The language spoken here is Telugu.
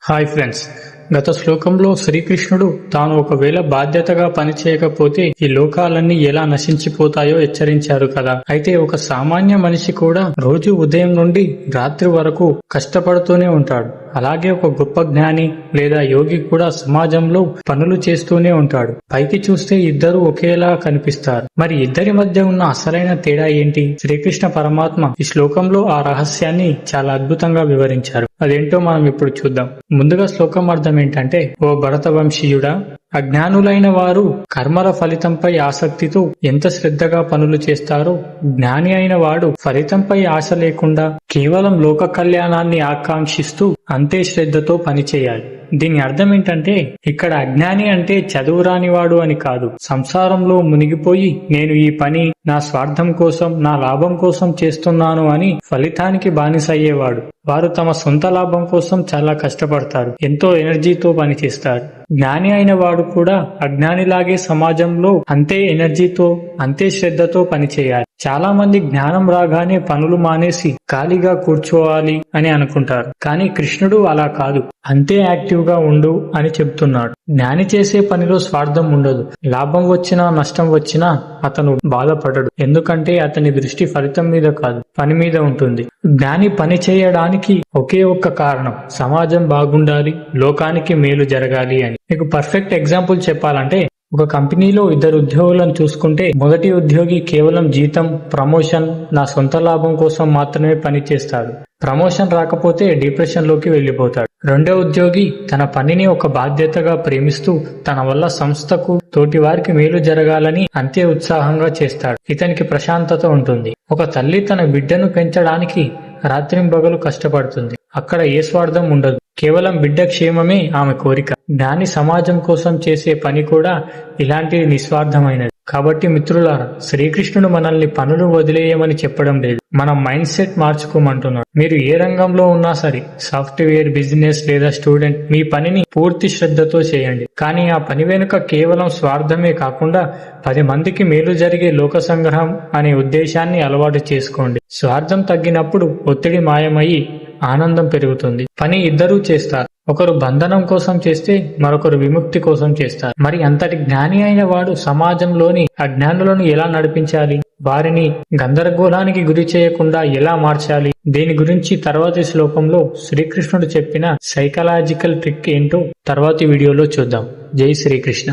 హాయ్ ఫ్రెండ్స్, గత శ్లోకంలో శ్రీకృష్ణుడు తాను ఒకవేళ బాధ్యతగా పనిచేయకపోతే ఈ లోకాలన్నీ ఎలా నశించిపోతాయో హెచ్చరించారు కదా. అయితే ఒక సామాన్య మనిషి కూడా రోజు ఉదయం నుండి రాత్రి వరకు కష్టపడుతూనే ఉంటాడు. అలాగే ఒక గొప్ప జ్ఞాని లేదా యోగి కూడా సమాజంలో పనులు చేస్తూనే ఉంటాడు. పైకి చూస్తే ఇద్దరు ఒకేలా కనిపిస్తారు. మరి ఇద్దరి మధ్య ఉన్న అసలైన తేడా ఏంటి? శ్రీకృష్ణ పరమాత్మ ఈ శ్లోకంలో ఆ రహస్యాన్ని చాలా అద్భుతంగా వివరించారు. అదేంటో మనం ఇప్పుడు చూద్దాం. ముందుగా శ్లోకం అర్థం ఏంటంటే, ఓ భరతవంశీయుడా, అజ్ఞానులైన వారు కర్మల ఫలితంపై ఆసక్తితో ఎంత శ్రద్ధగా పనులు చేస్తారో, జ్ఞాని అయిన వాడు ఫలితంపై ఆశ లేకుండా కేవలం లోక కళ్యాణాన్ని ఆకాంక్షిస్తూ అంతే శ్రద్ధతో పనిచేయాలి. దీని అర్థం ఏంటంటే, ఇక్కడ అజ్ఞాని అంటే చదువురానివాడు అని కాదు. సంసారంలో మునిగిపోయి నేను ఈ పని నా స్వార్థం కోసం, నా లాభం కోసం చేస్తున్నాను అని ఫలితానికి బానిసయ్యేవాడు. వారు తమ సొంత లాభం కోసం చాలా కష్టపడతారు, ఎంతో ఎనర్జీతో పనిచేస్తారు. జ్ఞాని అయిన వాడు కూడా అజ్ఞానిలాగే సమాజంలో అంతే ఎనర్జీతో, అంతే శ్రద్ధతో పనిచేయాలి. చాలా మంది జ్ఞానం రాగానే పనులు మానేసి ఖాళీగా కూర్చోవాలి అని అనుకుంటారు. కానీ కృష్ణుడు అలా కాదు, అంతే యాక్టివ్ గా ఉండు అని చెప్తున్నాడు. జ్ఞాని చేసే పనిలో స్వార్థం ఉండదు. లాభం వచ్చినా నష్టం వచ్చినా అతను బాధపడడు, ఎందుకంటే అతని దృష్టి ఫలితం మీద కాదు, పని మీద ఉంటుంది. జ్ఞాని పని చేయడానికి ఒకే ఒక్క కారణం, సమాజం బాగుండాలి, లోకానికి మేలు జరగాలి అని. మీకు పర్ఫెక్ట్ ఎగ్జాంపుల్ చెప్పాలంటే, ఒక కంపెనీలో ఇద్దరు ఉద్యోగులను చూసుకుంటే, మొదటి ఉద్యోగి కేవలం జీతం, ప్రమోషన్, నా సొంత లాభం కోసం మాత్రమే పని చేస్తాడు. ప్రమోషన్ రాకపోతే డిప్రెషన్ లోకి వెళ్లిపోతాడు. రెండో ఉద్యోగి తన పనిని ఒక బాధ్యతగా ప్రేమిస్తూ తన వల్ల సంస్థకు, తోటి వారికి మేలు జరగాలని అంతే ఉత్సాహంగా చేస్తాడు. ఇతనికి ప్రశాంతత ఉంటుంది. ఒక తల్లి తన బిడ్డను పెంచడానికి రాత్రింబగలు కష్టపడుతుంది. అక్కడ ఏ స్వార్థం ఉండదు, కేవలం బిడ్డ క్షేమమే ఆమె కోరిక. జ్ఞాని సమాజం కోసం చేసే పని కూడా ఇలాంటి నిస్వార్థమైనది. కాబట్టి మిత్రులారా, శ్రీకృష్ణుడు మనల్ని పనులు వదిలేయమని చెప్పడం లేదు, మన మైండ్ సెట్ మార్చుకోమంటున్నాడు. మీరు ఏ రంగంలో ఉన్నా సరే, సాఫ్ట్వేర్, బిజినెస్ లేదా స్టూడెంట్, మీ పనిని పూర్తి శ్రద్ధతో చేయండి. కానీ ఆ పని వెనుక కేవలం స్వార్థమే కాకుండా 10 మందికి మేలు జరిగే లోక సంగ్రహం అనే ఉద్దేశాన్ని అలవాటు చేసుకోండి. స్వార్థం తగ్గినప్పుడు ఒత్తిడి మాయమయ్యి ఆనందం పెరుగుతుంది. పని ఇద్దరూ చేస్తారు. ఒకరు బంధనం కోసం చేస్తే మరొకరు విముక్తి కోసం చేస్తారు. మరి అంతటి జ్ఞాని అయిన వాడు సమాజంలోని అజ్ఞానులను ఎలా నడిపించాలి? వారిని గందరగోళానికి గురి చేయకుండా ఎలా మార్చాలి? దీని గురించి తర్వాతి శ్లోకంలో శ్రీకృష్ణుడు చెప్పిన సైకలాజికల్ ట్రిక్ ఏంటో తర్వాతి వీడియోలో చూద్దాం. జై శ్రీకృష్ణ.